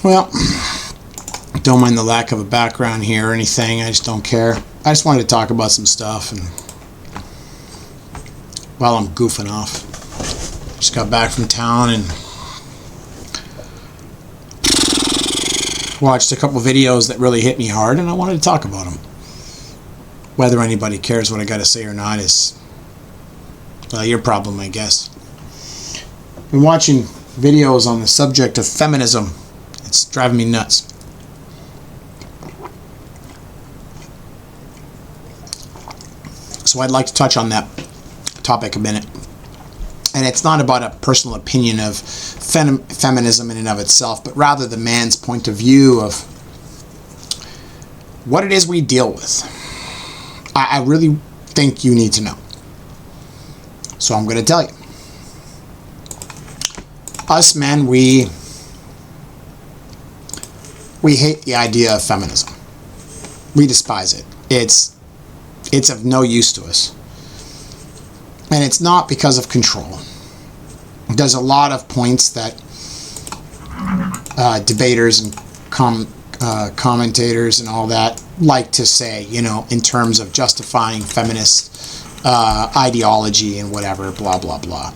Well, don't mind the lack of a background here or anything. I just don't care. I just wanted to talk about some stuff, and while I'm goofing off, just got back from town and watched a couple videos that really hit me hard, and I wanted to talk about them. Whether anybody cares what I got to say or not is, well, your problem, I guess. Been watching videos on the subject of feminism. It's driving me nuts. So I'd like to touch on that topic a minute. And it's not about a personal opinion of feminism in and of itself, but rather the man's point of view of what it is we deal with. I really think you need to know. So I'm going to tell you. Us men, we hate the idea of feminism. We despise it. It's of no use to us. And it's not because of control. There's a lot of points that debaters and commentators and all that like to say, you know, in terms of justifying feminist ideology and whatever, blah, blah, blah.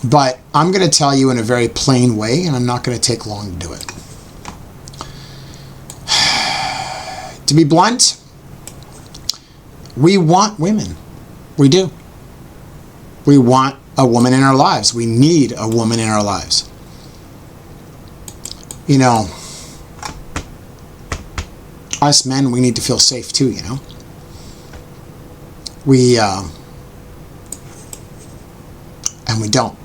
But I'm going to tell you in a very plain way, and I'm not going to take long to do it. To be blunt, we want women. We do. We want a woman in our lives. We need a woman in our lives. You know, us men, we need to feel safe too, you know. And we don't.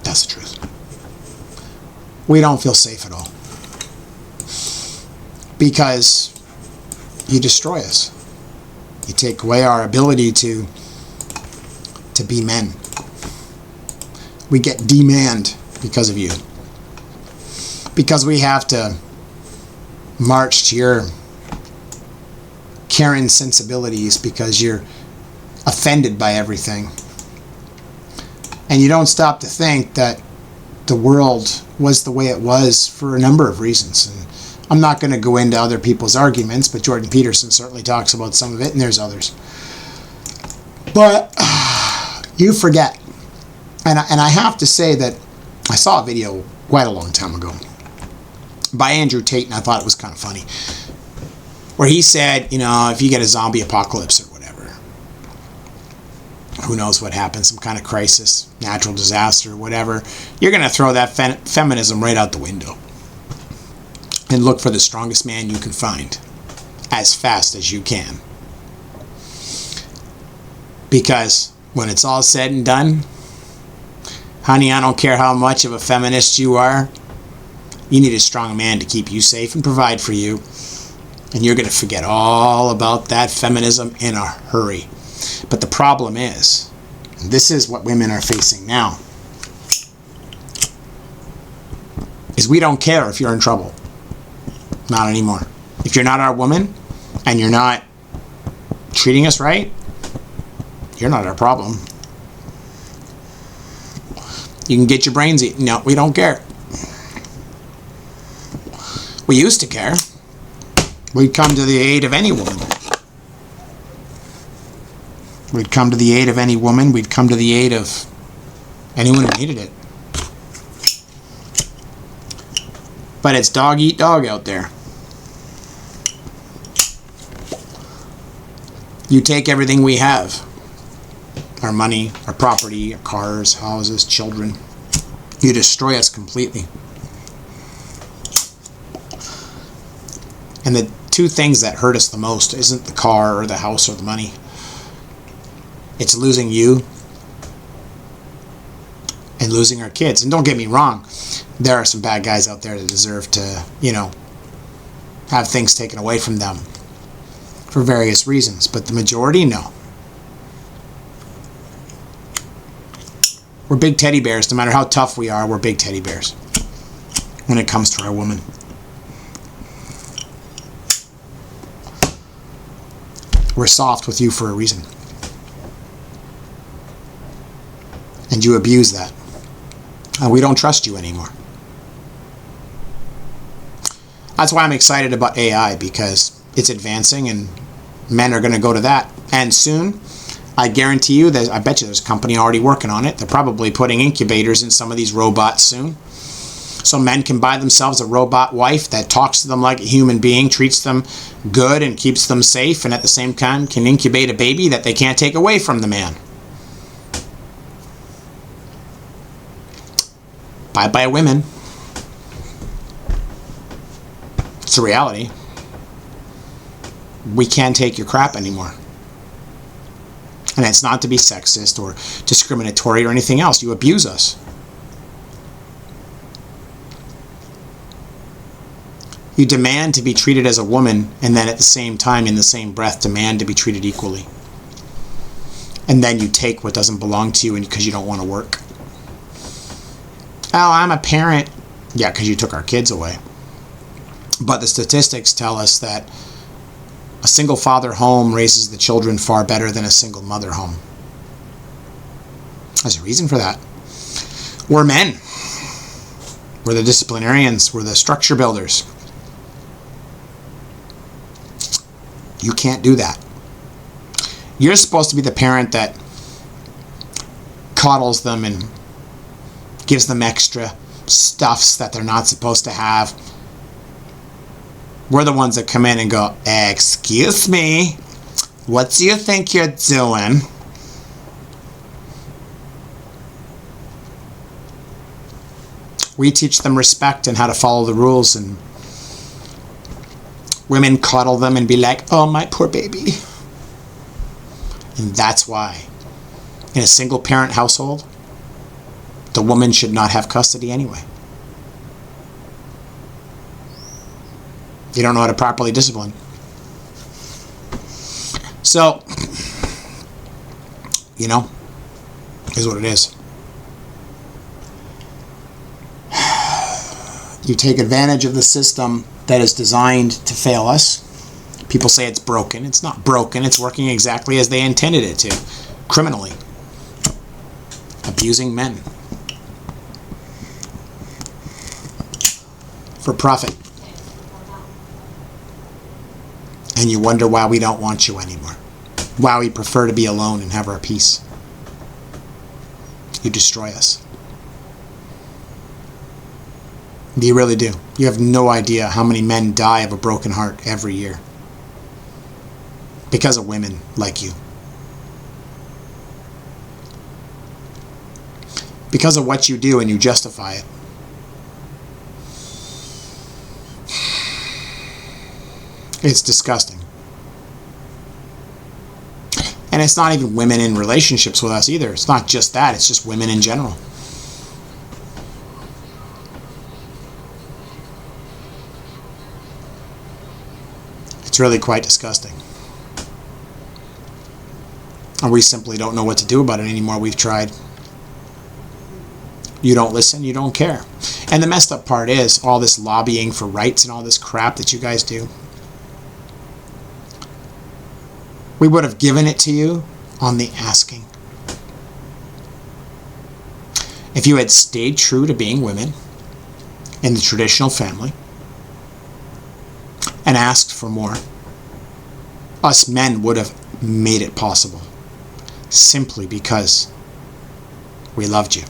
That's the truth. We don't feel safe at all. Because you destroy us. You take away our ability to be men. We get demanded because of you. Because we have to march to your Karen sensibilities because you're offended by everything. And you don't stop to think that the world was the way it was for a number of reasons. And I'm not going to go into other people's arguments, but Jordan Peterson certainly talks about some of it, and there's others. But you forget. And I have to say that I saw a video quite a long time ago by Andrew Tate, and I thought it was kind of funny, where he said, you know, if you get a zombie apocalypse or whatever, who knows what happens, some kind of crisis, natural disaster, whatever, you're going to throw that feminism right out the window and look for the strongest man you can find as fast as you can. Because when it's all said and done, honey, I don't care how much of a feminist you are, you need a strong man to keep you safe and provide for you. And you're going to forget all about that feminism in a hurry. But the problem is, and this is what women are facing now, is we don't care if you're in trouble. Not anymore. If you're not our woman and you're not treating us right, you're not our problem. You can get your brains eaten. No, we don't care. We used to care. We'd come to the aid of any woman. We'd come to the aid of any woman. We'd come to the aid of anyone who needed it. But it's dog eat dog out there. You take everything we have. Our money, our property, our cars, houses, children. You destroy us completely. And the two things that hurt us the most isn't the car or the house or the money. It's losing you and losing our kids. And don't get me wrong, there are some bad guys out there that deserve to, you know, have things taken away from them for various reasons. But the majority, no. We're big teddy bears. No matter how tough we are, we're big teddy bears when it comes to our woman. We're soft with you for a reason. And you abuse that. And we don't trust you anymore. That's why I'm excited about AI, because it's advancing and men are going to go to that. And soon, I guarantee you, I bet you there's a company already working on it. They're probably putting incubators in some of these robots soon. So men can buy themselves a robot wife that talks to them like a human being, treats them good and keeps them safe, and at the same time can incubate a baby that they can't take away from the man. Bye-bye women. It's a reality. We can't take your crap anymore. And it's not to be sexist or discriminatory or anything else. You abuse us. You demand to be treated as a woman, and then at the same time, in the same breath, demand to be treated equally. And then you take what doesn't belong to you because you don't want to work. Oh, I'm a parent. Yeah, because you took our kids away. But the statistics tell us that a single father home raises the children far better than a single mother home. There's a reason for that. We're men. We're the disciplinarians. We're the structure builders. You can't do that. You're supposed to be the parent that coddles them and gives them extra stuffs that they're not supposed to have. We're the ones that come in and go, excuse me, what do you think you're doing? We teach them respect and how to follow the rules, and women coddle them and be like, oh, my poor baby. And that's why in a single parent household, the woman should not have custody anyway. You don't know how to properly discipline. So, is what it is. You take advantage of the system that is designed to fail us. People say it's broken. It's not broken. It's working exactly as they intended it to. Criminally. Abusing men. For profit. And you wonder why we don't want you anymore. Why we prefer to be alone and have our peace. You destroy us. You really do. You have no idea how many men die of a broken heart every year. Because of women like you. Because of what you do and you justify it. It's disgusting. And it's not even women in relationships with us either. It's not just that. It's just women in general. It's really quite disgusting. And we simply don't know what to do about it anymore. We've tried. You don't listen, you don't care. And the messed up part is all this lobbying for rights and all this crap that you guys do. We would have given it to you on the asking. If you had stayed true to being women in the traditional family and asked for more, us men would have made it possible. Simply because we loved you.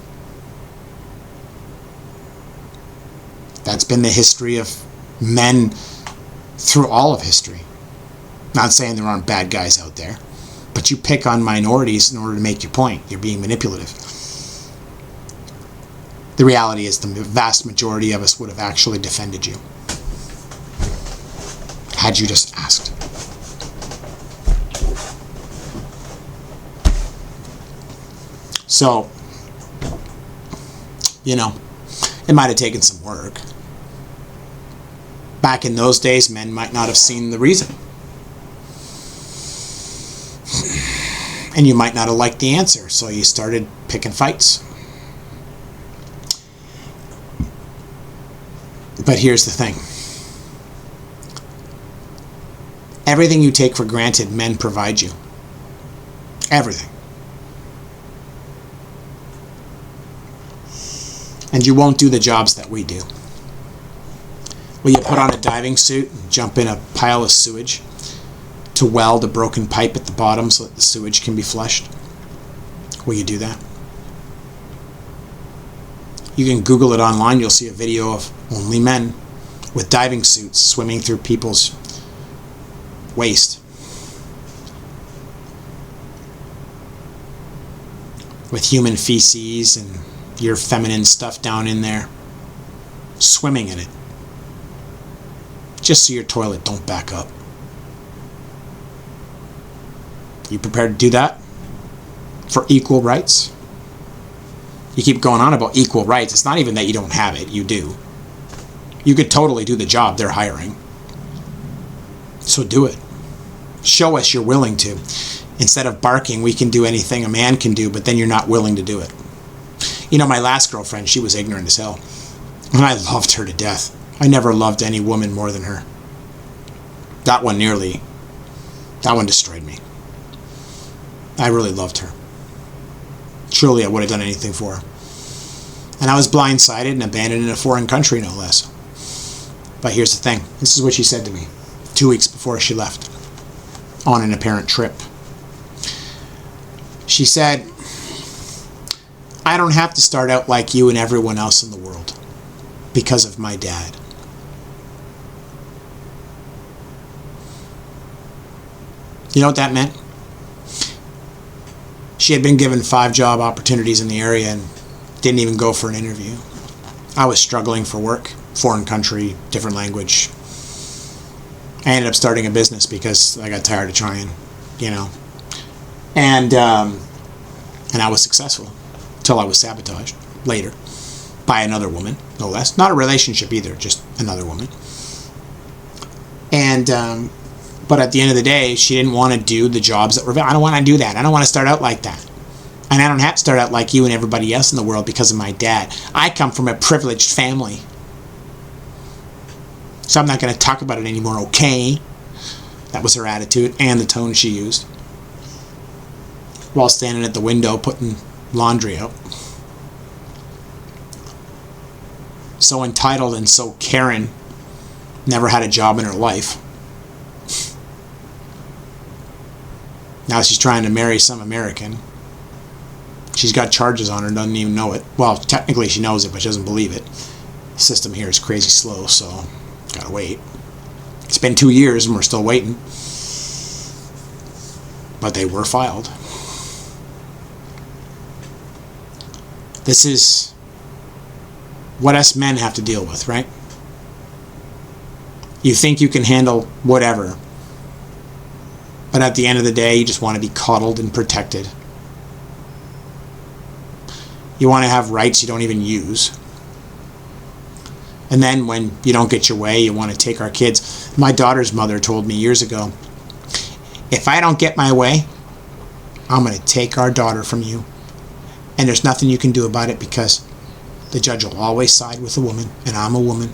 That's been the history of men through all of history. Not saying there aren't bad guys out there, but you pick on minorities in order to make your point. You're being manipulative. The reality is the vast majority of us would have actually defended you had you just asked. So, it might have taken some work. Back in those days, men might not have seen the reason. And you might not have liked the answer, so you started picking fights. But here's the thing. Everything you take for granted, men provide you. Everything. And you won't do the jobs that we do. Will you put on a diving suit and jump in a pile of sewage to weld a broken pipe at the bottom so that the sewage can be flushed? Will you do that? You can Google it online. You'll see a video of only men with diving suits swimming through people's waste. With human feces and your feminine stuff down in there. Swimming in it. Just so your toilet don't back up. You prepared to do that? For equal rights? You keep going on about equal rights. It's not even that you don't have it. You do. You could totally do the job they're hiring. So do it. Show us you're willing to. Instead of barking, we can do anything a man can do, but then you're not willing to do it. You know, my last girlfriend, she was ignorant as hell. And I loved her to death. I never loved any woman more than her. That one destroyed me. I really loved her. Truly, I would have done anything for her. And I was blindsided and abandoned in a foreign country, no less. But here's the thing. This is what she said to me 2 weeks before she left on an apparent trip. She said, I don't have to start out like you and everyone else in the world because of my dad. You know what that meant? She had been given 5 job opportunities in the area and didn't even go for an interview. I was struggling for work, foreign country, different language. I ended up starting a business because I got tired of trying, you know. And I was successful until I was sabotaged later by another woman, no less. Not a relationship either, just another woman. And but at the end of the day, she didn't want to do the jobs that were. I don't want to do that. I don't want to start out like that. And I don't have to start out like you and everybody else in the world because of my dad. I come from a privileged family. So I'm not going to talk about it anymore, okay? That was her attitude and the tone she used. While standing at the window putting laundry out. So entitled and so Karen. Never had a job in her life. Now she's trying to marry some American. She's got charges on her, doesn't even know it. Well, technically she knows it, but she doesn't believe it. The system here is crazy slow, so gotta wait. It's been 2 years and we're still waiting. But they were filed. This is what us men have to deal with, right? You think you can handle whatever. But at the end of the day, you just want to be coddled and protected. You want to have rights you don't even use. And then when you don't get your way, you want to take our kids. My daughter's mother told me years ago, if I don't get my way, I'm going to take our daughter from you. And there's nothing you can do about it because the judge will always side with the woman, and I'm a woman.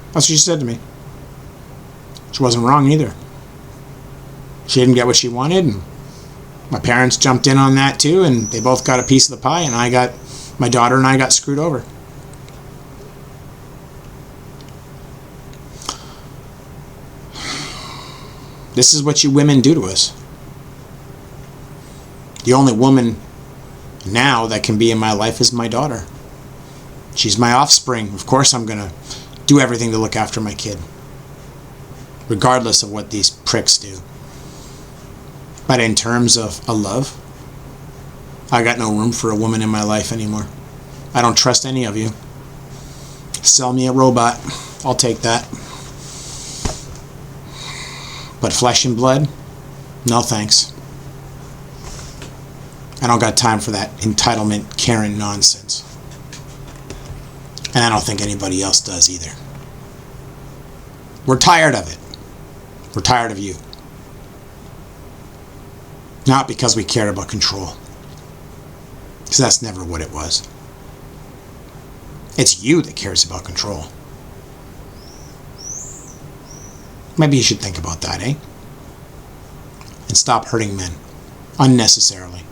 That's what she said to me. She wasn't wrong either. She didn't get what she wanted, and my parents jumped in on that too, and they both got a piece of the pie, and my daughter and I got screwed over. This is what you women do to us. The only woman now that can be in my life is my daughter. She's my offspring. Of course I'm going to do everything to look after my kid, regardless of what these pricks do. But in terms of a love, I got no room for a woman in my life anymore. I don't trust any of you. Sell me a robot. I'll take that. But flesh and blood? No thanks. I don't got time for that entitlement Karen nonsense. And I don't think anybody else does either. We're tired of it. We're tired of you. Not because we cared about control. Because that's never what it was. It's you that cares about control. Maybe you should think about that, eh? And stop hurting men unnecessarily.